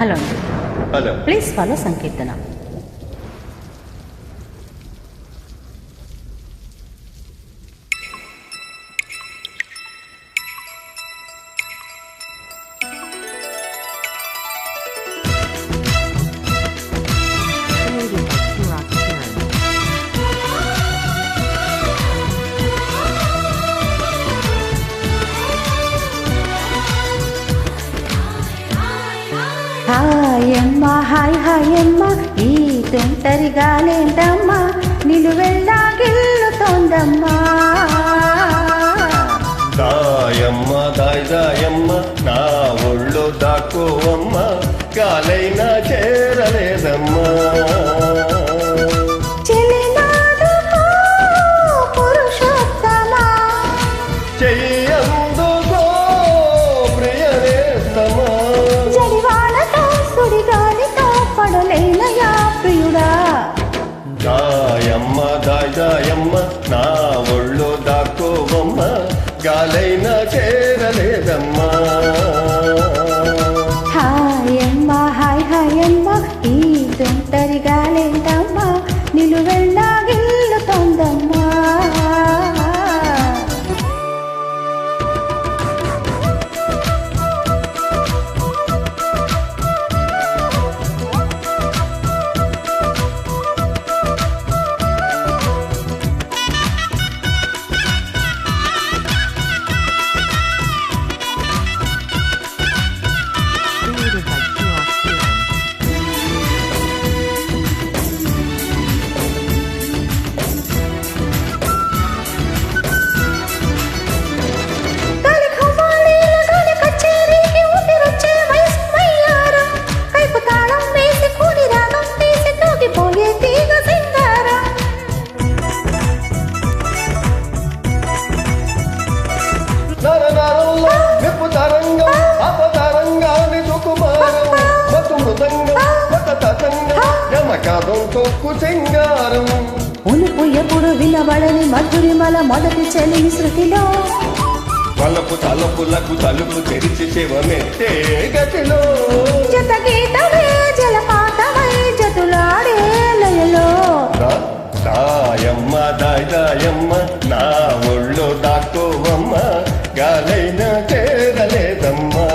Hello అండి, hello. Please follow Sankirtana. హాయమ్మ hi హాయమ్మ, ఈ తుంటరి గాలేంటమ్మా నిలువెల్లా గిల్లుతోందమ్మా. దాయమ్మ దాయ్ దాయమ్మ, నా ఒళ్ళు దాక్కోవమ్మ, గాలైనా చేరలేదమ్మా. చెలినాడుకో పురుషోత్తమా, చెయ్యందుకో ప్రియనేస్తమా, జడివానతో సుడిగాలితో పడలేనయా ప్రియుడా. దాయమ్మ దాయ్ దాయమ్మ, నా ఒళ్ళు దాక్కోవమ్మ, గాలైనా చేరలేదమ్మా. హాయమ్మ హాయ్ హాయమ్మ, ఈ తుంటరి గాలేంటమ్మా నిలువెల్లా గిల్లుతోందమ్మా. నరనరంలో నిప్పు తరంగం, అపతరంగాని సుకుమారం, మతు మృదంగం, మత తతంగం, యమకాదం తొక్కు సింగారం. ఉనుపు ఎప్పుడు వినబడని మధురిమల మొదటి చలిని శృతిలో, వలపు తలపులకు తలుపు తెరిచి శివమెత్తే గతిలో, జత గీతమే జలపాతమై జతులాడే లయలో. దాయమ్మ దాయ్ దాయమ్మ, నా ఒళ్ళు దాక్కోవమ్మ, గాలైనా చేరలేదమ్మా.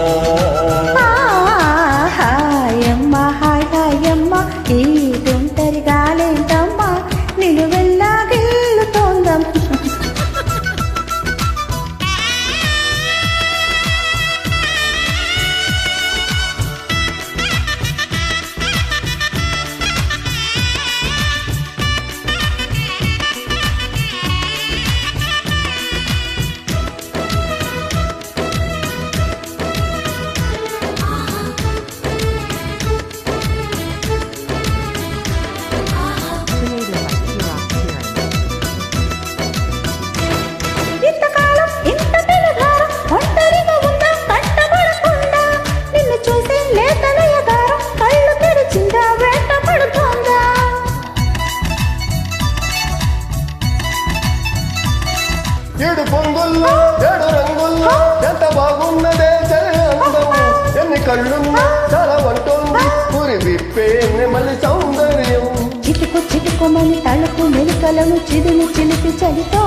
హాయమ్మ హాయ్ హాయమ్మ, ఈ తుంటరి గాలేంటమ్మా నిలువెల్లా గిల్లుతోందమ్మ. ఇంతకాలం ఇంత పెనుగారం ఒంటరిగా ఉందా కట్టబడకుండా, నిన్ను చూసే లేతనయగారం కళ్ళు తెరిచిందా వెంట పడుతోందా. ఏడు పొంగుల్లో ఏడు రంగుల్లో ఎంత బాగున్నదే చలి అందం, ఎన్ని కళ్ళున్నా చాలా వంటుంది ఊరి విప్పే మళ్ళీ సౌందర్యం. చిటుకు చిటుకుమని తలుపు మెలికలను చిదిమి చిలిపి చలితో,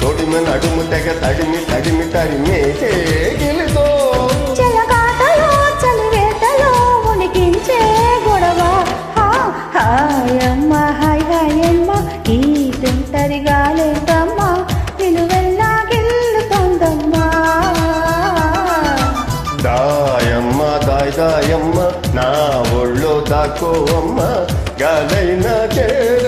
తొడిమ నడుము తెగ తడిమి తడిమి తడిమేసే గిలితో, చెలగాటలో చలివేటలో ఉనికించే గొడవ. హాయమ్మ హాయ్ హాయమ్మ, ఈ తుంటరి గాలేంటమ్మా నిలువెల్లా గిల్లుతోందమ్మా. దాయమ్మ దాయ్ దాయమ్మ, నా ఒళ్ళో దాక్కోవమ్మ, గాలైనా చేర